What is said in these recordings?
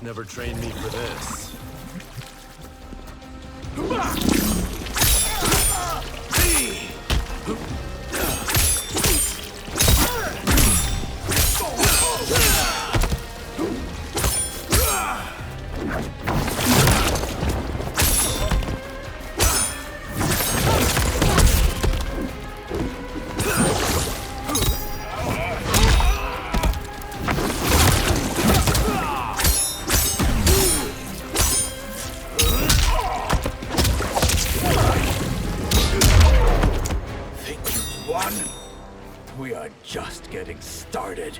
never trained me for this. We are just getting started.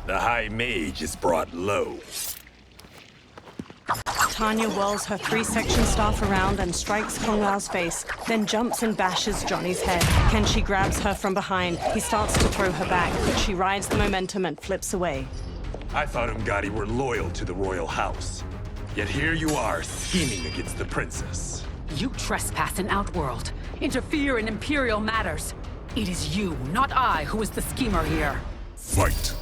The High Mage is brought low. Tanya whirls her three-section staff around and strikes Kung Lao's face, then jumps and bashes Johnny's head. Kenshi grabs her from behind. He starts to throw her back, but she rides the momentum and flips away. I thought Umgadi were loyal to the royal house. Yet here you are, scheming against the princess. You trespass in Outworld, interfere in Imperial matters. It is you, not I, who is the schemer here. Fight!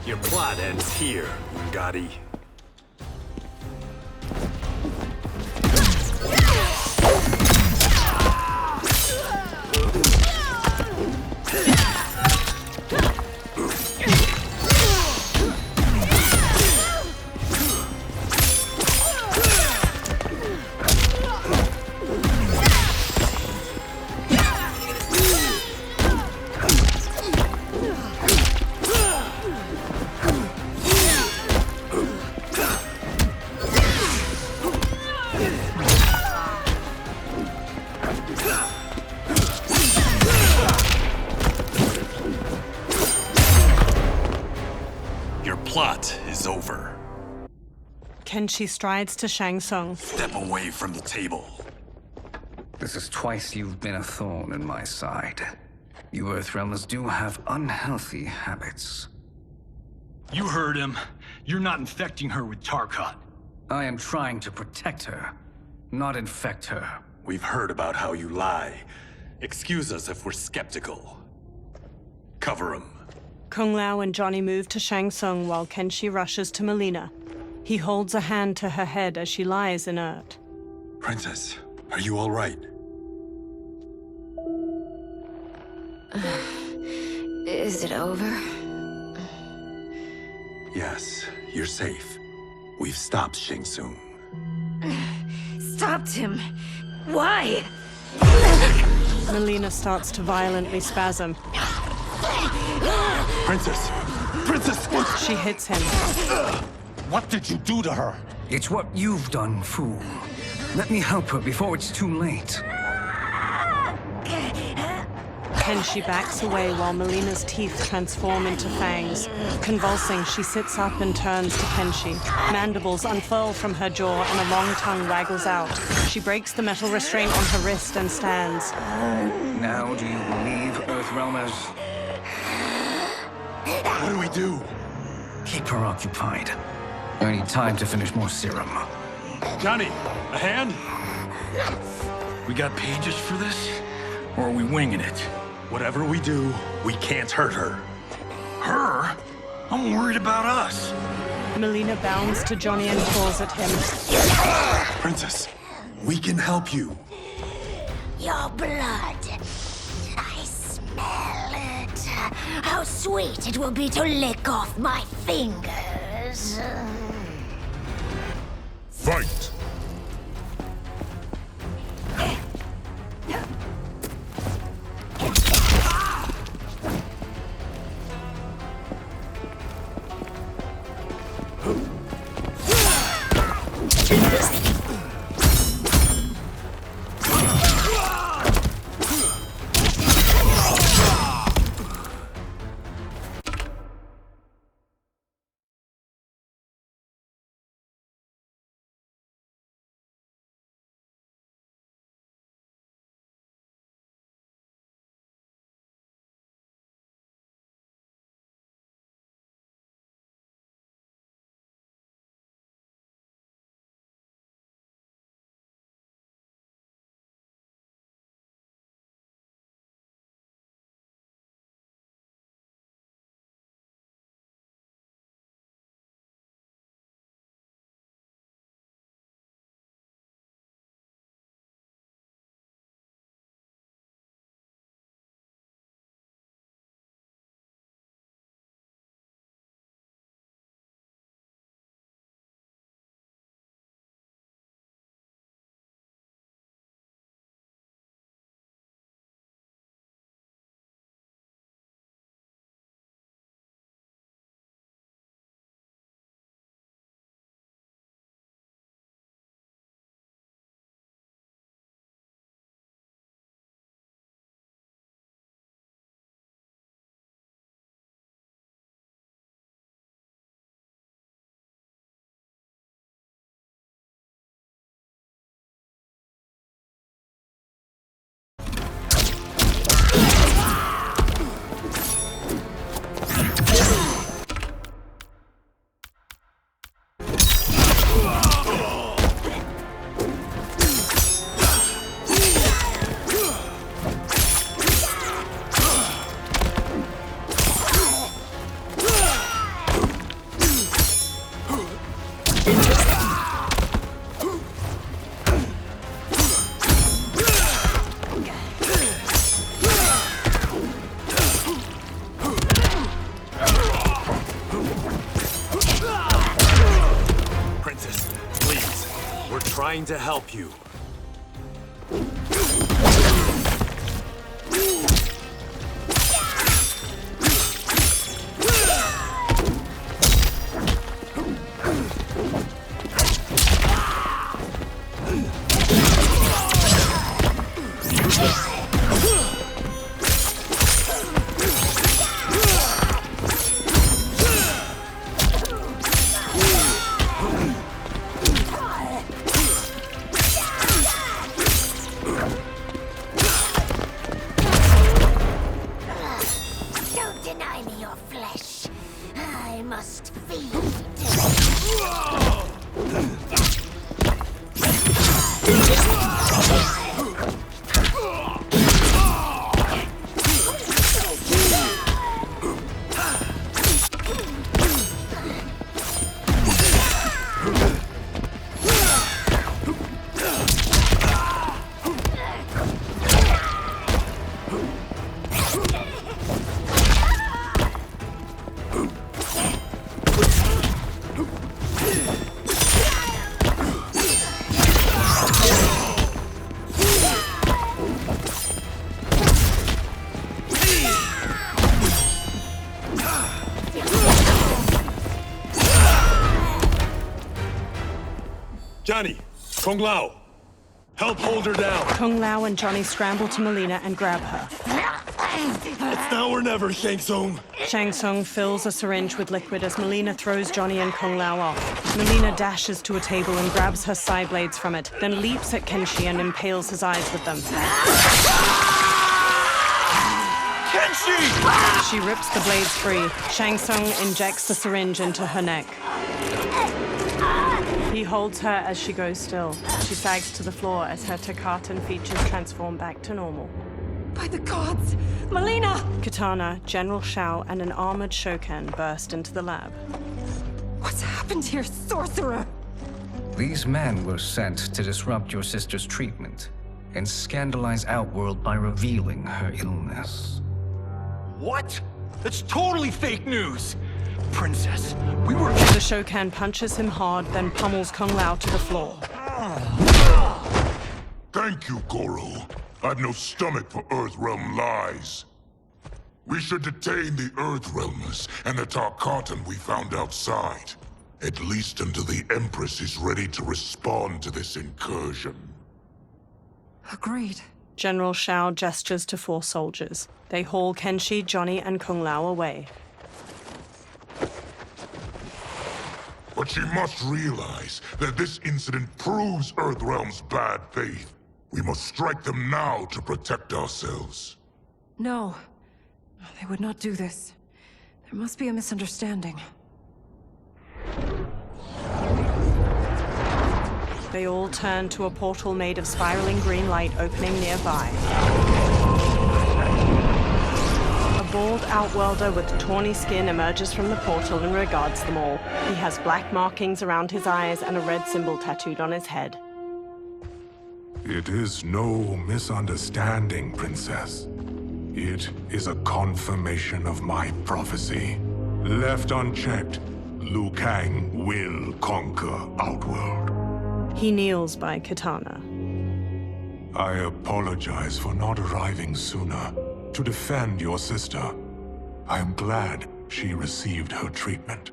Your plot ends here, Gotti. Your plot is over. Kenshi strides to Shang Tsung. Step away from the table. This is twice you've been a thorn in my side. You Earthrealmers do have unhealthy habits. You heard him. You're not infecting her with Tarkat. I am trying to protect her, not infect her. We've heard about how you lie. Excuse us if we're skeptical. Cover him. Kung Lao and Johnny move to Shang Tsung while Kenshi rushes to Melina. He holds a hand to her head as she lies inert. Princess, are you all right? Is it over? Yes, you're safe. We've stopped Shang Tsung. Stopped him. Why? Melina starts to violently spasm. Princess! Princess! She hits him. What did you do to her? It's what you've done, fool. Let me help her before it's too late. Kenshi backs away while Melina's teeth transform into fangs. Convulsing, she sits up and turns to Kenshi. Mandibles unfurl from her jaw and a long tongue waggles out. She breaks the metal restraint on her wrist and stands. Now do you believe, Earthrealmers? What do we do? Keep her occupied. I need time to finish more serum. Johnny, a hand? We got pages for this? Or are we winging it? Whatever we do, we can't hurt her. Her? I'm worried about us. Melina bounds to Johnny and claws at him. Princess, we can help you. Your blood. I smell it. How sweet it will be to lick off my fingers. Fight! trying to help you. Don't deny me your flesh. I must feed. Johnny, Kung Lao, help hold her down. Kung Lao and Johnny scramble to Melina and grab her. It's now or never, Shang Tsung. Shang Tsung fills a syringe with liquid as Melina throws Johnny and Kung Lao off. Melina dashes to a table and grabs her side blades from it, then leaps at Kenshi and impales his eyes with them. Kenshi! She rips the blades free. Shang Tsung injects the syringe into her neck. He holds her as she goes still. She sags to the floor as her Takatan features transform back to normal. By the gods! Melina! Katana, General Shao, and an armored Shokan burst into the lab. What's happened here, sorcerer? These men were sent to disrupt your sister's treatment and scandalize Outworld by revealing her illness. What? That's totally fake news! Princess, we were... The Shokan punches him hard, then pummels Kung Lao to the floor. Thank you, Goro. I've no stomach for Earthrealm lies. We should detain the Earthrealmers and the Tarkatan we found outside. At least until the Empress is ready to respond to this incursion. Agreed. General Shao gestures to 4 soldiers. They haul Kenshi, Johnny, and Kung Lao away. But she must realize that this incident proves Earthrealm's bad faith. We must strike them now to protect ourselves. No. They would not do this. There must be a misunderstanding. They all turn to a portal made of spiraling green light opening nearby. A bald outworlder with tawny skin emerges from the portal and regards them all. He has black markings around his eyes and a red symbol tattooed on his head. It is no misunderstanding, Princess. It is a confirmation of my prophecy. Left unchecked, Liu Kang will conquer Outworld. He kneels by Katana. I apologize for not arriving sooner to defend your sister. I am glad she received her treatment.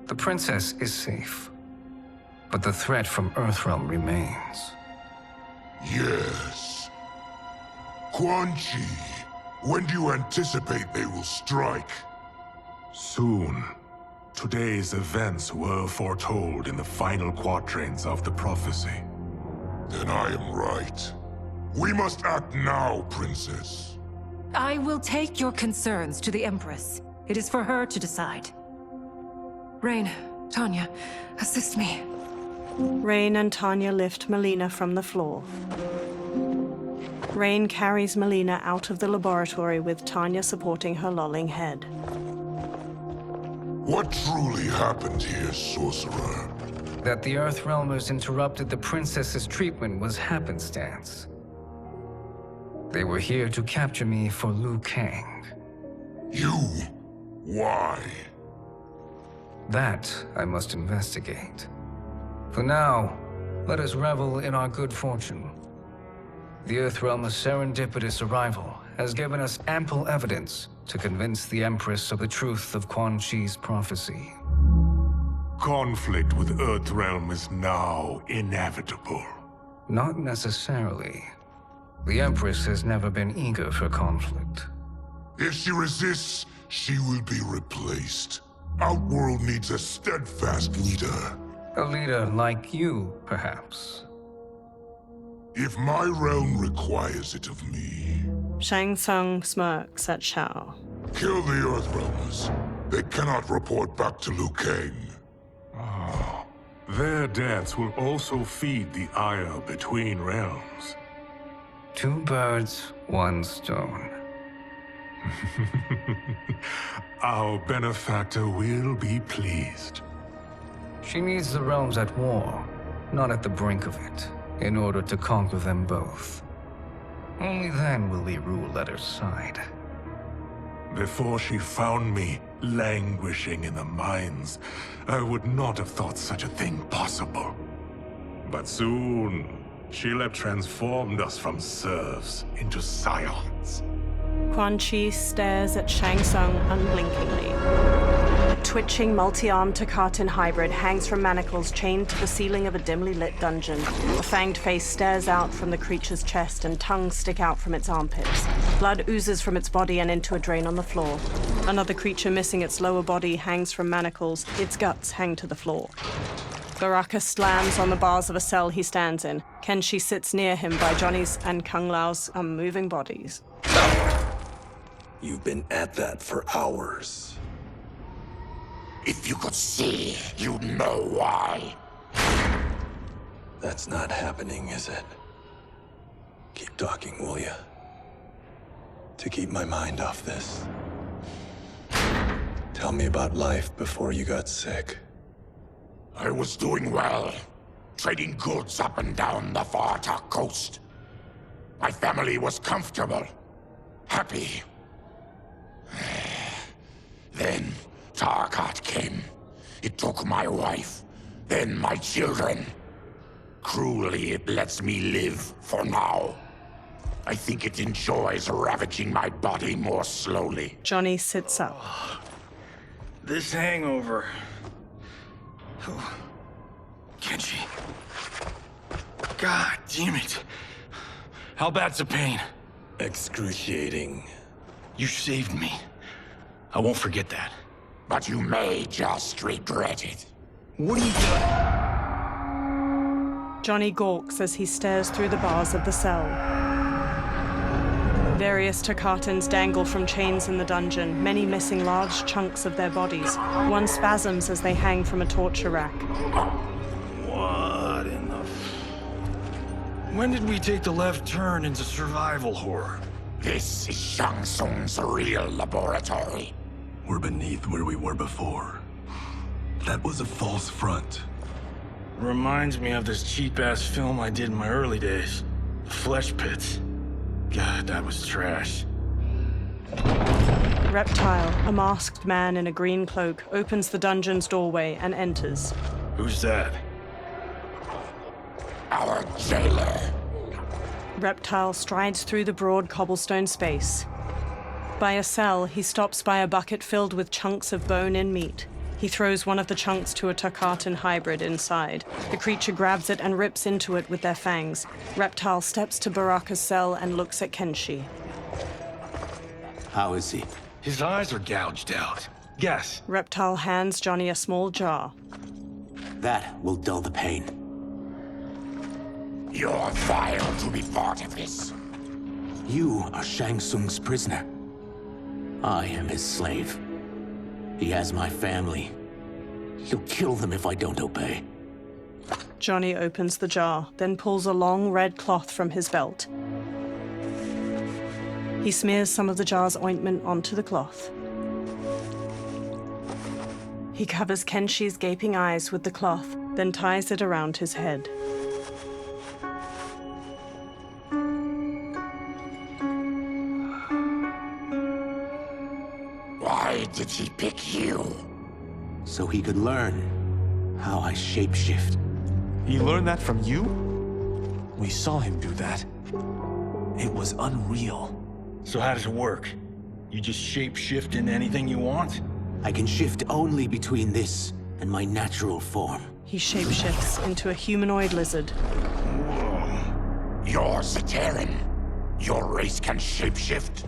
The princess is safe, but the threat from Earthrealm remains. Yes. Quan Chi, when do you anticipate they will strike? Soon. Today's events were foretold in the final quatrains of the prophecy. Then I am right. We must act now, Princess. I will take your concerns to the Empress. It is for her to decide. Rain, Tanya, assist me. Rain and Tanya lift Melina from the floor. Rain carries Melina out of the laboratory with Tanya supporting her lolling head. What truly happened here, Sorcerer? That the Earthrealmers interrupted the princess's treatment was happenstance. They were here to capture me for Liu Kang. You? Why? That I must investigate. For now, Let us revel in our good fortune. The Earthrealm's serendipitous arrival has given us ample evidence to convince the Empress of the truth of Quan Chi's prophecy. Conflict with Earthrealm is now inevitable. Not necessarily. The Empress has never been eager for conflict. If she resists, she will be replaced. Outworld needs a steadfast leader. A leader like you, perhaps. If my realm requires it of me, Shang Tsung smirks at Shao. kill the Earthrealmers. They cannot report back to Liu Kang. Their deaths will also feed the ire between realms. Two birds, one stone. Our benefactor will be pleased. She needs the realms at war, not at the brink of it, in order to conquer them both. Only then will we rule at her side. Before she found me languishing in the mines, I would not have thought such a thing possible. But soon, she'll have transformed us from serfs into scions. Quan Chi stares at Shang Tsung unblinkingly. A twitching, multi-armed Takatin hybrid hangs from manacles chained to the ceiling of a dimly lit dungeon. A fanged face stares out from the creature's chest and tongues stick out from its armpits. Blood oozes from its body and into a drain on the floor. Another creature missing its lower body hangs from manacles. Its guts hang to the floor. Baraka slams on the bars of a cell he stands in. Kenshi sits near him by Johnny's and Kung Lao's unmoving bodies. You've been at that for hours. If you could see, you'd know why. That's not happening, is it? Keep talking, will ya? To keep my mind off this. Tell me about life before you got sick. I was doing well, trading goods up and down the Varta coast. My family was comfortable, happy. Then Tarkat came. It took my wife, then my children. Cruelly, it lets me live for now. I think it enjoys ravaging my body more slowly. Johnny sits up. This hangover. Kenshi. God damn it. How bad's the pain? Excruciating. You saved me. I won't forget that. But you may just regret it. What are you doing? Johnny gawks as he stares through the bars of the cell. Various Takatans dangle from chains in the dungeon, many missing large chunks of their bodies. One spasms as they hang from a torture rack. What in the... When did we take the left turn into survival horror? This is Shang Tsung's real laboratory. We're beneath where we were before. That was a false front. Reminds me of this cheap-ass film I did in my early days. The Flesh Pits. God, that was trash. Reptile, a masked man in a green cloak, opens the dungeon's doorway and enters. Who's that? Our jailer. Reptile strides through the broad cobblestone space. By a cell, he stops by a bucket filled with chunks of bone and meat. He throws one of the chunks to a Takatan hybrid inside. The creature grabs it and rips into it with their fangs. Reptile steps to Baraka's cell and looks at Kenshi. How is he? His eyes are gouged out. Guess. Reptile hands Johnny a small jar. That will dull the pain. You're vile to be part of this. You are Shang Tsung's prisoner. I am his slave. He has my family. He'll kill them if I don't obey. Johnny opens the jar, then pulls a long red cloth from his belt. He smears some of the jar's ointment onto the cloth. He covers Kenshi's gaping eyes with the cloth, then ties it around his head. Why did he pick you? So he could learn how I shapeshift. He learned that from you? We saw him do that. It was unreal. So how does it work? You just shape-shift into anything you want? I can shift only between this and my natural form. He shapeshifts into a humanoid lizard. You're Zateran. Your race can shapeshift.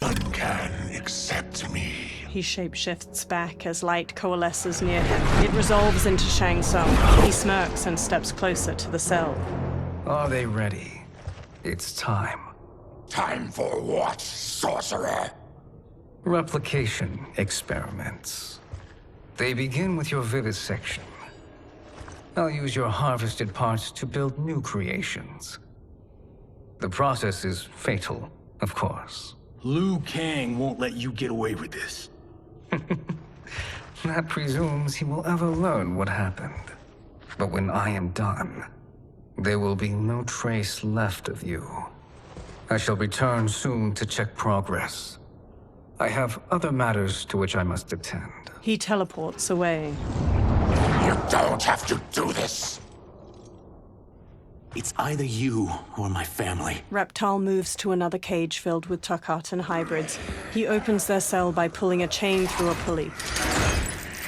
None can accept me. He shapeshifts back as light coalesces near him. It resolves into Shang Tsung. He smirks and steps closer to the cell. Are they ready? It's time. Time for what, sorcerer? Replication experiments. They begin with your vivisection. I'll use your harvested parts to build new creations. The process is fatal, of course. Liu Kang won't let you get away with this. That presumes he will ever learn what happened. But when I am done, there will be no trace left of you. I shall return soon to check progress. I have other matters to which I must attend. He teleports away. You don't have to do this. It's either you or my family. Reptile moves to another cage filled with Tarkatan hybrids. He opens their cell by pulling a chain through a pulley.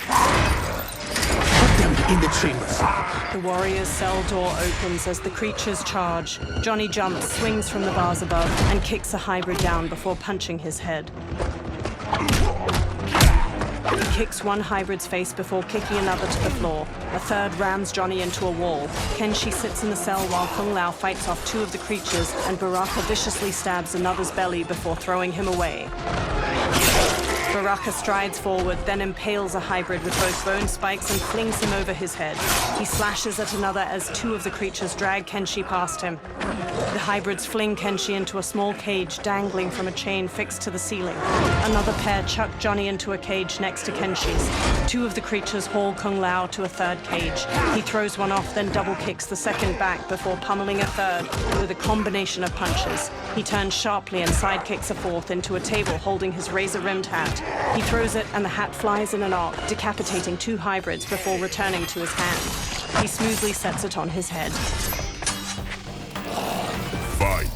Put them in the chambers. The warrior's cell door opens as the creatures charge. Johnny jumps, swings from the bars above, and kicks a hybrid down before punching his head. He kicks one hybrid's face before kicking another to the floor. A third rams Johnny into a wall. Kenshi sits in the cell while Kung Lao fights off two of the creatures, and Baraka viciously stabs another's belly before throwing him away. Baraka strides forward, then impales a hybrid with both bone spikes and flings him over his head. He slashes at another as two of the creatures drag Kenshi past him. The hybrids fling Kenshi into a small cage dangling from a chain fixed to the ceiling. Another pair chuck Johnny into a cage next to Kenshi's. Two of the creatures haul Kung Lao to a third cage. He throws one off, then double kicks the second back before pummeling a third with a combination of punches. He turns sharply and sidekicks a fourth into a table holding his razor-rimmed hat. He throws it and the hat flies in an arc, decapitating two hybrids before returning to his hand. He smoothly sets it on his head. Fight.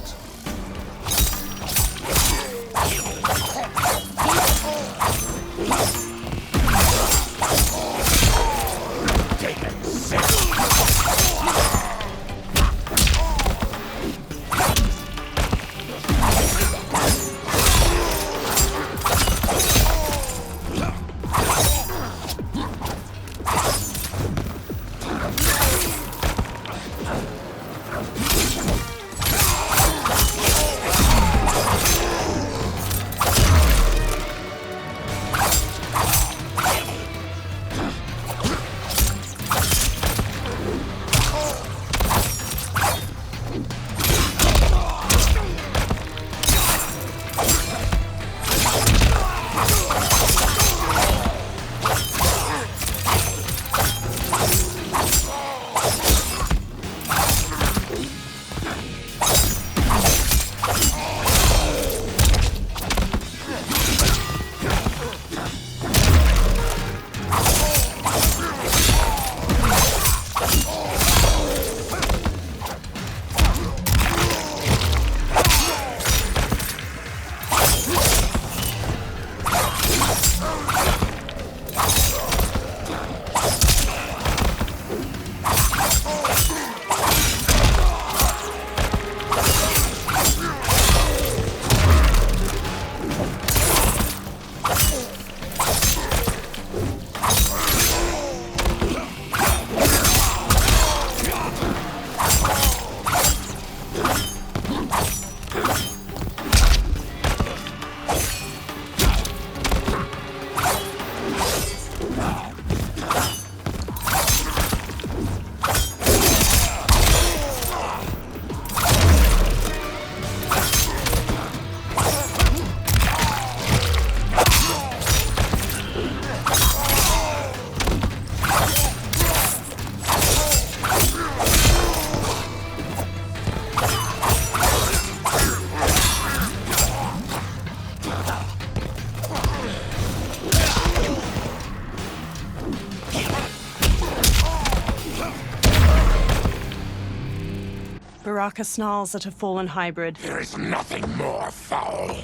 Baraka snarls at a fallen hybrid. There is nothing more foul.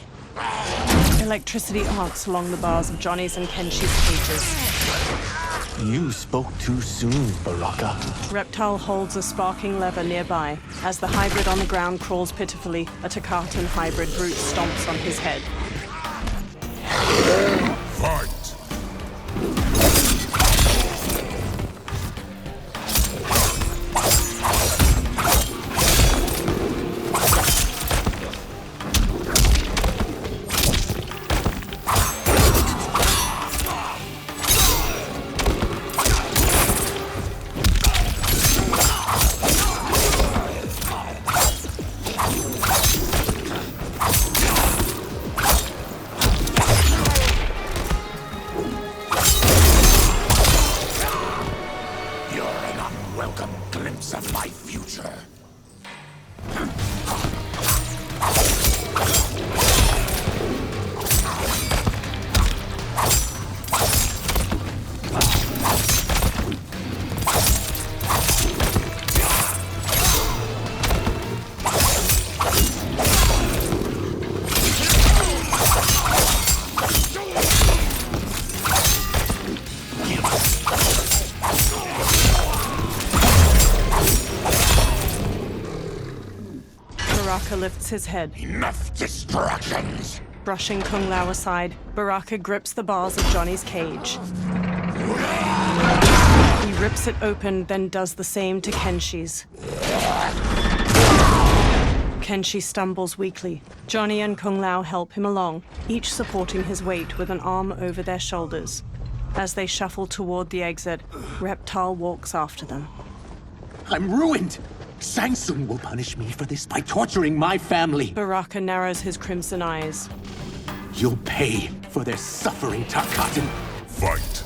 Electricity arcs along the bars of Johnny's and Kenshi's cages. You spoke too soon, Baraka. Reptile holds a sparking lever nearby. As the hybrid on the ground crawls pitifully, a Tarkatan hybrid brute stomps on his head. Fight! Welcome glimpse of my future. Baraka lifts his head. Enough distractions! Brushing Kung Lao aside, Baraka grips the bars of Johnny's cage. He rips it open, then does the same to Kenshi's. Kenshi stumbles weakly. Johnny and Kung Lao help him along, each supporting his weight with an arm over their shoulders. As they shuffle toward the exit, Reptile walks after them. I'm ruined! Shang Tsung will punish me for this by torturing my family. Baraka narrows his crimson eyes. You'll pay for their suffering, Tarkatan. Fight!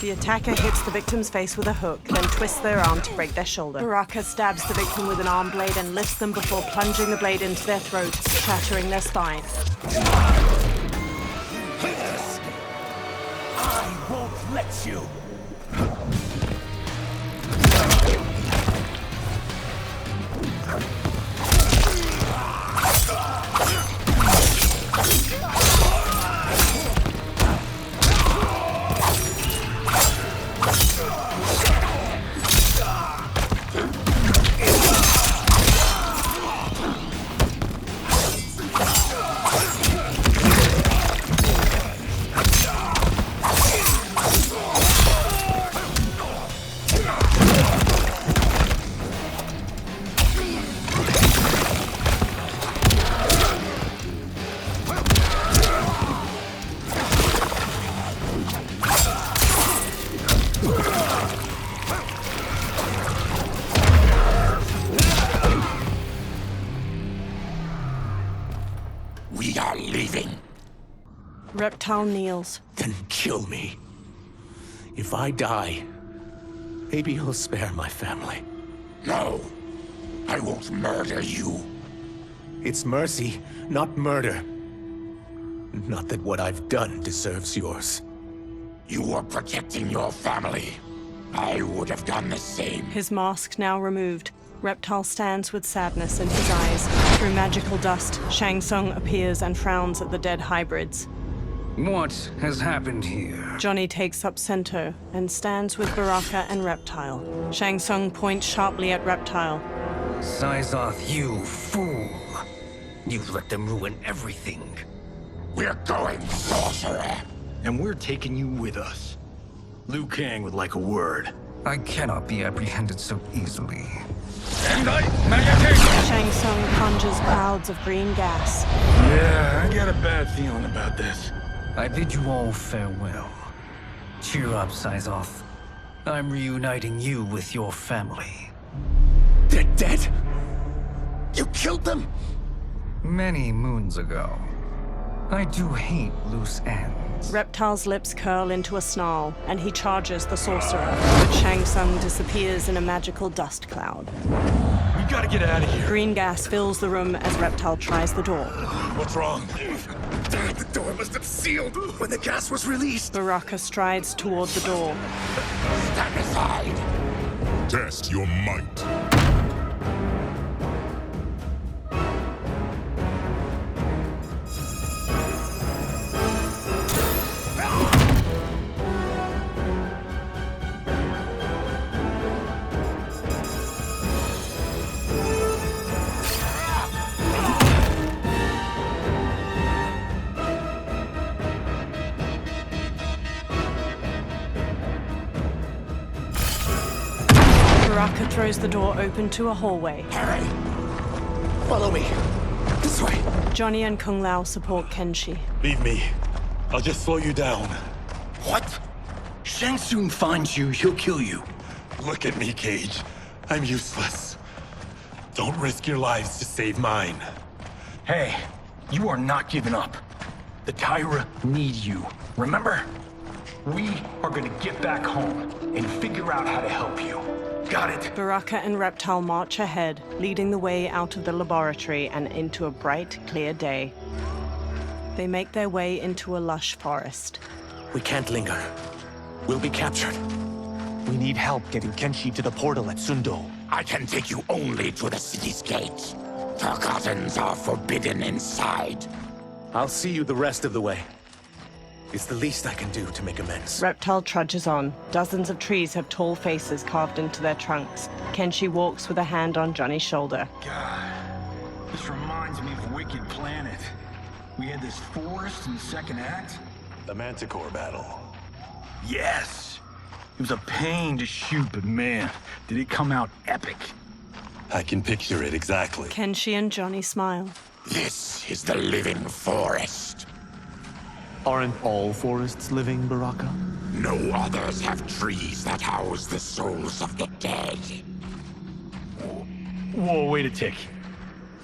The attacker hits the victim's face with a hook, then twists their arm to break their shoulder. Baraka stabs the victim with an arm blade and lifts them before plunging the blade into their throats, shattering their spine. I won't let you! We are leaving. Reptile kneels. Then kill me. If I die, maybe you'll spare my family. No, I won't murder you. It's mercy, not murder. Not that what I've done deserves yours. You were protecting your family. I would have done the same. His mask now removed, Reptile stands with sadness in his eyes. Through magical dust, Shang Tsung appears and frowns at the dead hybrids. What has happened here? Johnny takes up Sento and stands with Baraka and Reptile. Shang Tsung points sharply at Reptile. Sizoth, you fool! You let them ruin everything. We're going, sorcerer. And we're taking you with us. Liu Kang would like a word. I cannot be apprehended so easily. Shang Tsung conjures clouds of green gas. Yeah, I got a bad feeling about this. I bid you all farewell. Cheer up, Sizoth. I'm reuniting you with your family. They're dead? killed them? Many moons ago. I do hate loose ends. Reptile's lips curl into a snarl, and he charges the sorcerer, but Shang Tsung disappears in a magical dust cloud. We gotta get out of here. Green gas fills the room as Reptile tries the door. What's wrong? The door must have sealed when the gas was released. Baraka strides toward the door. Stand aside. Test your might. Baraka throws the door open to a hallway. Harry, follow me. This way. Johnny and Kung Lao support Kenshi. Leave me. I'll just slow you down. What? Shang Tsung finds you, he'll kill you. Look at me, Cage. I'm useless. Don't risk your lives to save mine. Hey, you are not giving up. The Tyra need you, remember? We are gonna get back home and figure out how to help you. Got it? Baraka and Reptile march ahead, leading the way out of the laboratory and into a bright, clear day. They make their way into a lush forest. We can't linger. We'll be captured. We need help getting Kenshi to the portal at Sundo. I can take you only to the city's gate. Forgottens are forbidden inside. I'll see you the rest of the way. It's the least I can do to make amends. Reptile trudges on. Dozens of trees have tall faces carved into their trunks. Kenshi walks with a hand on Johnny's shoulder. God, this reminds me of Wicked Planet. We had this forest in the second act. The Manticore battle. Yes! It was a pain to shoot, but man, did it come out epic. I can picture it exactly. Kenshi and Johnny smile. This is the living forest. Aren't all forests living, Baraka? No others have trees that house the souls of the dead. Whoa, wait a tick.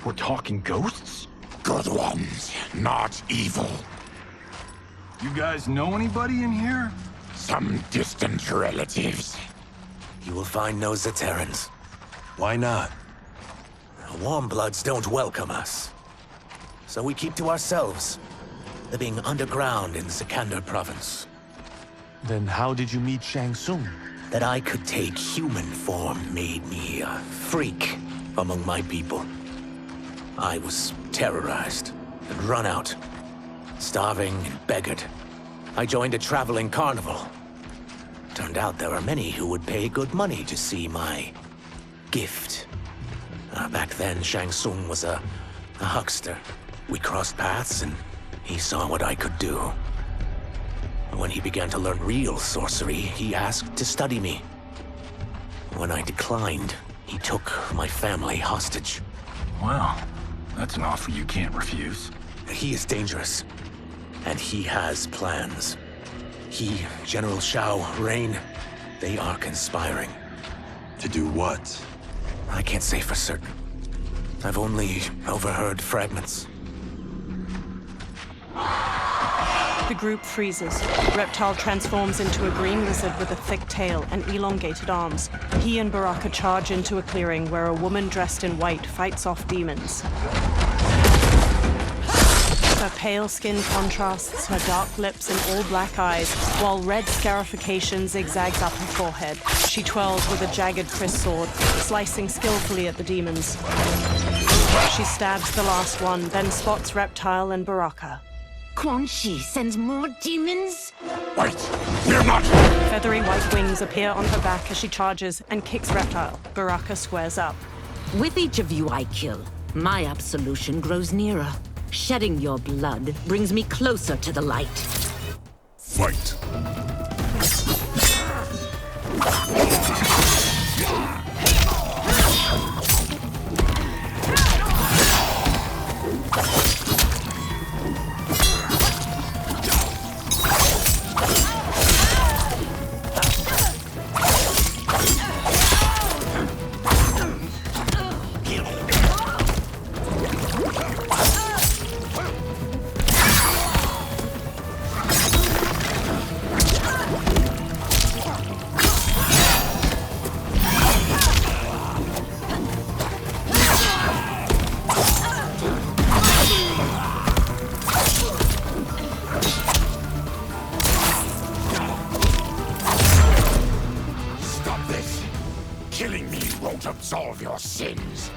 We're talking ghosts? Good ones, not evil. You guys know anybody in here? Some distant relatives. You will find no Zaterrans. Why not? Warm bloods don't welcome us. So we keep to ourselves, living underground in Sikander province. Then how did you meet Shang Tsung? That I could take human form made me a freak among my people. I was terrorized and run out, starving and beggared. I joined a traveling carnival. Turned out there are many who would pay good money to see my gift. Back then, Shang Tsung was a huckster. We crossed paths and he saw what I could do. When he began to learn real sorcery, he asked to study me. When I declined, he took my family hostage. Well, that's an offer you can't refuse. He is dangerous, and he has plans. He, General Shao, Rain, they are conspiring. To do what? I can't say for certain. I've only overheard fragments. The group freezes. Reptile transforms into a green lizard with a thick tail and elongated arms. He and Baraka charge into a clearing where a woman dressed in white fights off demons. Her pale skin contrasts her dark lips and all-black eyes, while red scarification zigzags up her forehead. She twirls with a jagged Chris sword, slicing skillfully at the demons. She stabs the last one, then spots Reptile and Baraka. Quan Chi sends more demons? Wait, we're not... Feathery white wings appear on her back as she charges and kicks Reptile. Baraka squares up. With each of you I kill, my absolution grows nearer. Shedding your blood brings me closer to the light. Fight. won't absolve your sins.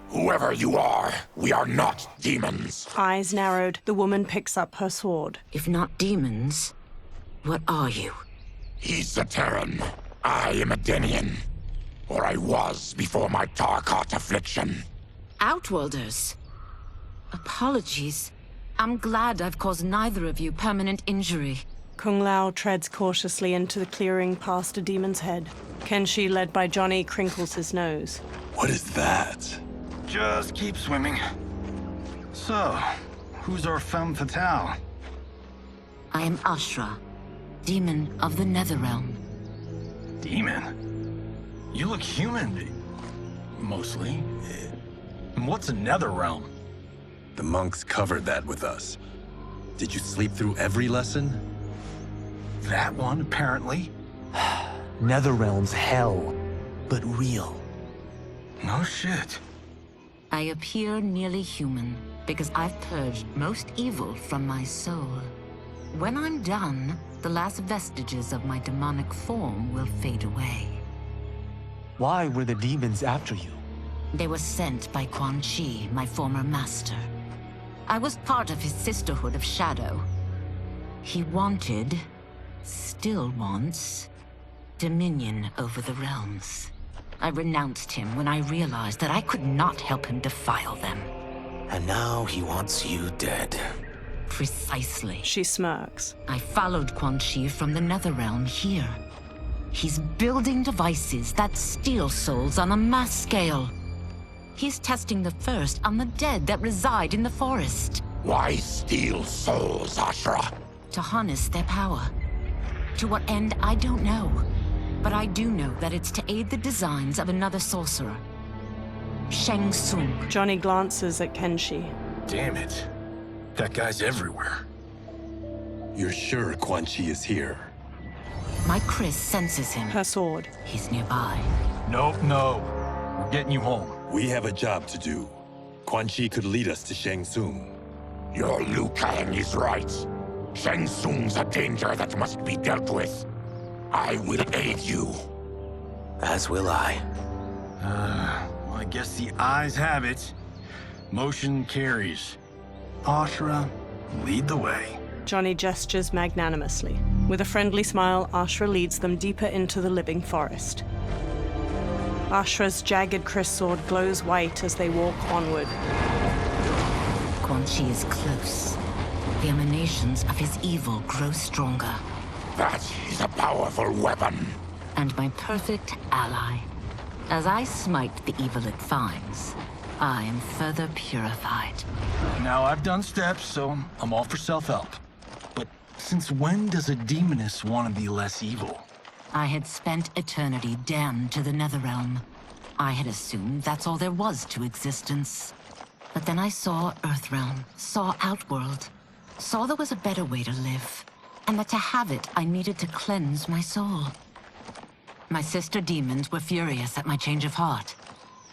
Whoever you are, we are not demons. Eyes narrowed, the woman picks up her sword. If not demons, what are you? He's a Terran. I am a Denian. Or I was before my Tarkat affliction. Outworlders. Apologies. I'm glad I've caused neither of you permanent injury. Kung Lao treads cautiously into the clearing past a demon's head. Kenshi, led by Johnny, crinkles his nose. What is that? Just keep swimming. So, who's our femme fatale? I am Ashra, demon of the Netherrealm. Demon? You look human, mostly. And what's a Netherrealm? The monks covered that with us. Did you sleep through every lesson? That one, apparently. Netherrealm's hell, but real. No shit. I appear nearly human because I've purged most evil from my soul. When I'm done, the last vestiges of my demonic form will fade away. Why were the demons after you? They were sent by Quan Chi, my former master. I was part of his Sisterhood of Shadow. He wanted, still wants, dominion over the realms. I renounced him when I realized that I could not help him defile them. And now he wants you dead. Precisely. She smirks. I followed Quan Chi from the Netherrealm here. He's building devices that steal souls on a mass scale. He's testing the first on the dead that reside in the forest. Why steal souls, Ashra? To harness their power. To what end, I don't know. But I do know that it's to aid the designs of another sorcerer. Shang Tsung. Johnny glances at Kenshi. Damn it. That guy's everywhere. You're sure Quan Chi is here? My Chris senses him. Her sword. He's nearby. Nope, no. We're getting you home. We have a job to do. Quan Chi could lead us to Shang Tsung. Your Liu Kang is right. Shang Tsung's a danger that must be dealt with. I will aid you. As will I. Well, I guess the eyes have it. Motion carries. Ashra, lead the way. Johnny gestures magnanimously. With a friendly smile, Ashra leads them deeper into the living forest. Ashra's jagged Chris sword glows white as they walk onward. Quan Chi is close. The emanations of his evil grow stronger. That is a powerful weapon. And my perfect ally. As I smite the evil it finds, I am further purified. Now I've done steps, so I'm all for self-help. But since when does a demoness want to be less evil? I had spent eternity damned to the Netherrealm. I had assumed that's all there was to existence. But then I saw Earthrealm, saw Outworld, saw there was a better way to live, and that to have it, I needed to cleanse my soul. My sister demons were furious at my change of heart.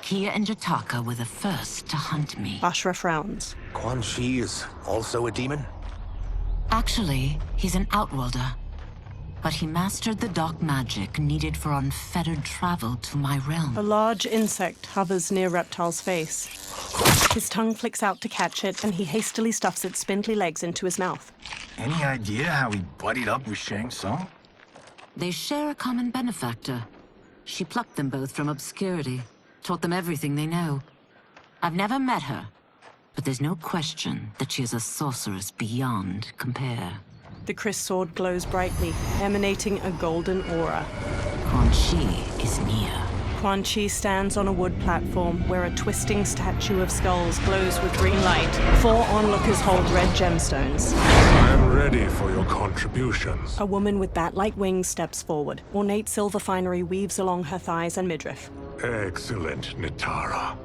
Kia and Jataka were the first to hunt me. Ashra frowns. Quan Chi is also a demon? Actually, he's an outworlder. But he mastered the dark magic needed for unfettered travel to my realm. A large insect hovers near Reptile's face. His tongue flicks out to catch it, and he hastily stuffs its spindly legs into his mouth. Any idea how he buddied up with Shang Tsung? They share a common benefactor. She plucked them both from obscurity, taught them everything they know. I've never met her, but there's no question that she is a sorceress beyond compare. The Chris sword glows brightly, emanating a golden aura. Quan Chi is near. Quan Chi stands on a wood platform where a twisting statue of skulls glows with green light. 4 onlookers hold red gemstones. I am ready for your contributions. A woman with bat-like wings steps forward. Ornate silver finery weaves along her thighs and midriff. Excellent, Nitara.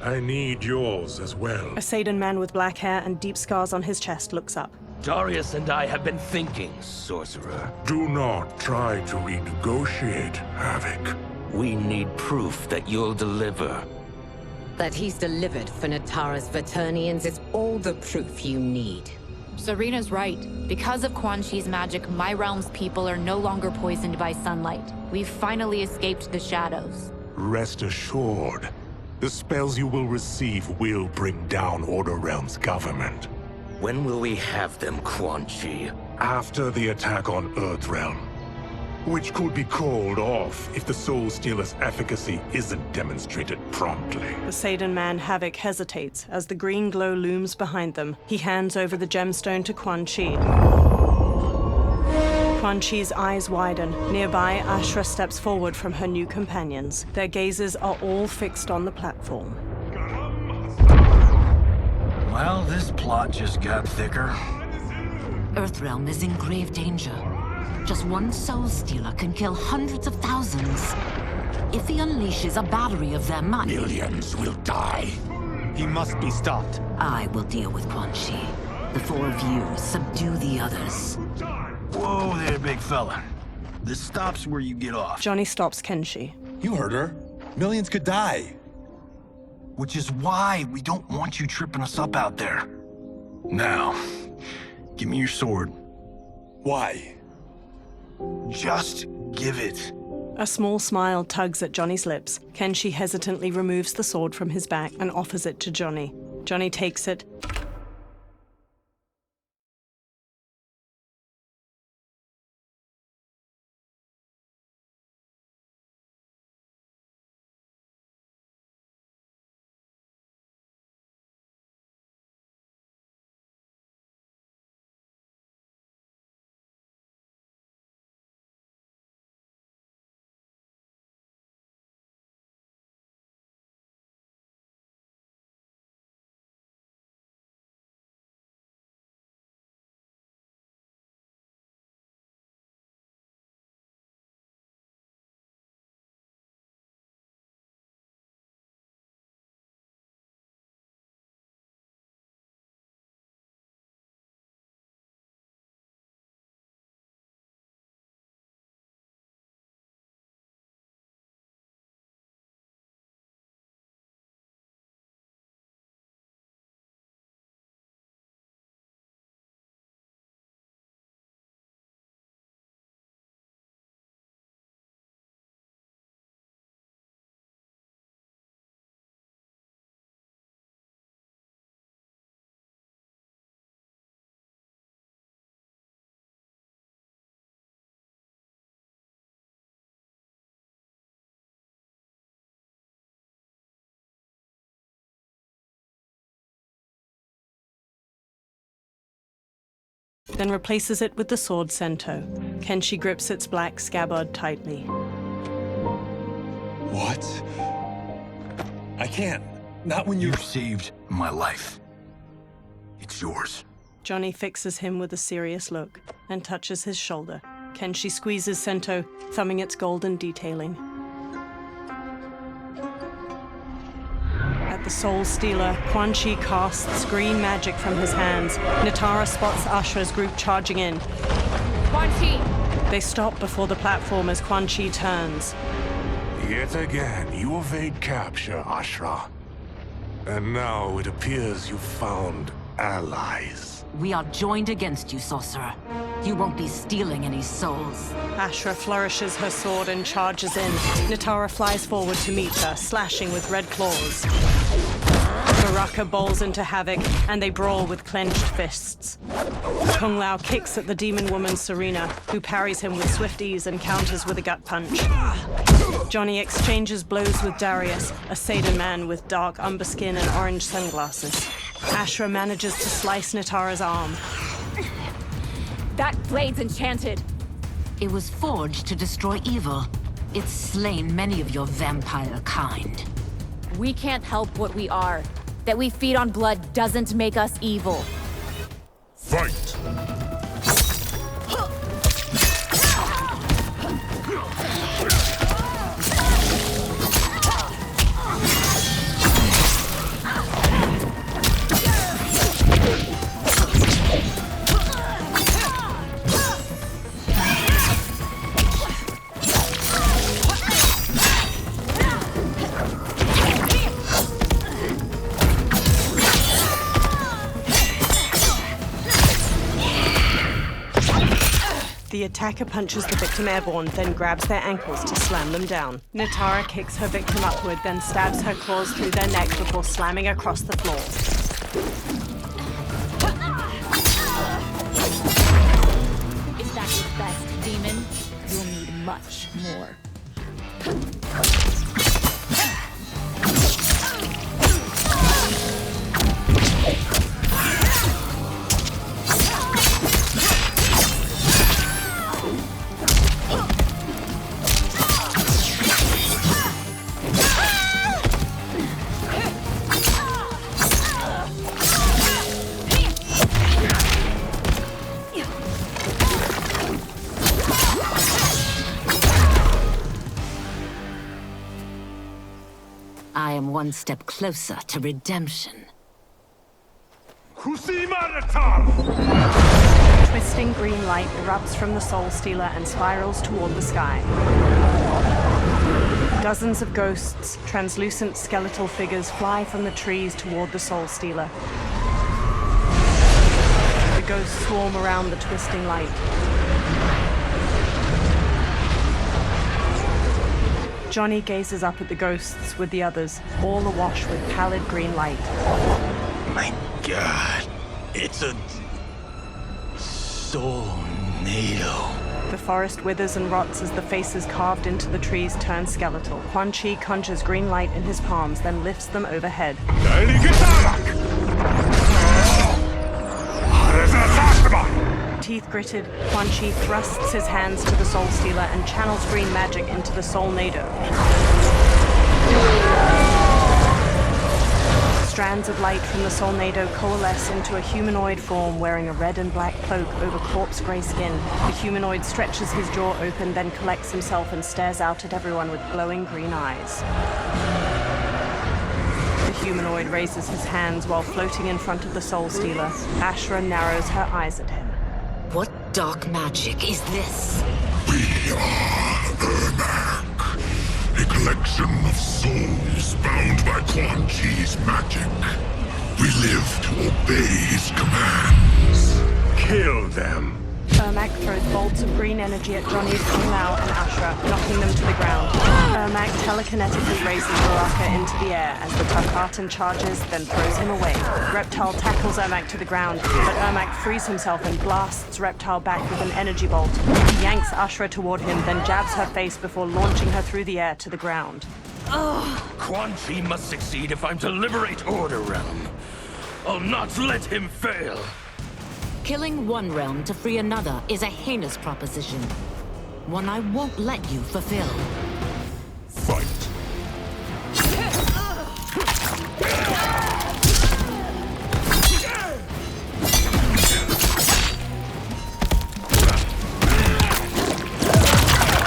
I need yours as well. A Saidan man with black hair and deep scars on his chest looks up. Darius and I have been thinking, sorcerer. Do not try to renegotiate, Havoc. We need proof that you'll deliver. That he's delivered for Natara's Vaternians is all the proof you need. Serena's right. Because of Quan Chi's magic, my realm's people are no longer poisoned by sunlight. We've finally escaped the shadows. Rest assured, the spells you will receive will bring down Order Realm's government. When will we have them, Quan Chi? After the attack on Earthrealm, which could be called off if the Soul Stealer's efficacy isn't demonstrated promptly. The Saidan man Havoc hesitates as the green glow looms behind them. He hands over the gemstone to Quan Chi. Quan Chi's eyes widen. Nearby, Ashra steps forward from her new companions. Their gazes are all fixed on the platform. Well, this plot just got thicker. Earthrealm is in grave danger. Just one Soul Stealer can kill hundreds of thousands. If he unleashes a battery of them, millions will die. He must be stopped. I will deal with Quan Chi. The 4 of you subdue the others. Whoa there, big fella. This stops where you get off. Johnny stops Kenshi. You heard her. Millions could die. Which is why we don't want you tripping us up out there. Now, give me your sword. Why? Just give it. A small smile tugs at Johnny's lips. Kenshi hesitantly removes the sword from his back and offers it to Johnny. Johnny takes it. Then replaces it with the sword Sento. Kenshi grips its black scabbard tightly. What? I can't. Not when You've saved my life. It's yours. Johnny fixes him with a serious look and touches his shoulder. Kenshi squeezes Sento, thumbing its golden detailing. At the Soul Stealer, Quan Chi casts green magic from his hands. Nitara spots Ashra's group charging in. Quan Chi! They stop before the platform as Quan Chi turns. Yet again, you evade capture, Ashra. And now it appears you've found allies. We are joined against you, sorcerer. You won't be stealing any souls. Ashra flourishes her sword and charges in. Natara flies forward to meet her, slashing with red claws. Baraka bowls into havoc, and they brawl with clenched fists. Kung Lao kicks at the demon woman Serena, who parries him with swift ease and counters with a gut punch. Johnny exchanges blows with Darius, a Seder man with dark umber skin and orange sunglasses. Ashra manages to slice Natara's arm. That blade's enchanted. It was forged to destroy evil. It's slain many of your vampire kind. We can't help what we are. That we feed on blood doesn't make us evil. Fight! The attacker punches the victim airborne, then grabs their ankles to slam them down. Natara kicks her victim upward, then stabs her claws through their neck before slamming across the floor. Is that your best, demon? You'll need much more. I am one step closer to redemption. Twisting green light erupts from the Soul Stealer and spirals toward the sky. Dozens of ghosts, translucent skeletal figures, fly from the trees toward the Soul Stealer. The ghosts swarm around the twisting light. Johnny gazes up at the ghosts with the others, all awash with pallid green light. My God, it's a soulnado. The forest withers and rots as the faces carved into the trees turn skeletal. Quan Chi conjures green light in his palms, then lifts them overhead. Teeth gritted, Quan Chi thrusts his hands to the Soul Stealer and channels green magic into the Soulnado. Strands of light from the Soulnado coalesce into a humanoid form wearing a red and black cloak over corpse gray skin. The humanoid stretches his jaw open, then collects himself and stares out at everyone with glowing green eyes. The humanoid raises his hands while floating in front of the Soul Stealer. Ashra narrows her eyes at him. What dark magic is this? We are Ermac, a collection of souls bound by Quan Chi's magic. We live to obey his commands. Kill them. Ermac throws bolts of green energy at Johnny's Kung Lao and Ashra, knocking them to the ground. Ermac telekinetically raises Baraka into the air as the Tarkatan charges, then throws him away. Reptile tackles Ermac to the ground, but Ermac frees himself and blasts Reptile back with an energy bolt. He yanks Ashra toward him, then jabs her face before launching her through the air to the ground. Quan Chi must succeed if I'm to liberate Order Realm. I'll not let him fail. Killing one realm to free another is a heinous proposition. One I won't let you fulfill.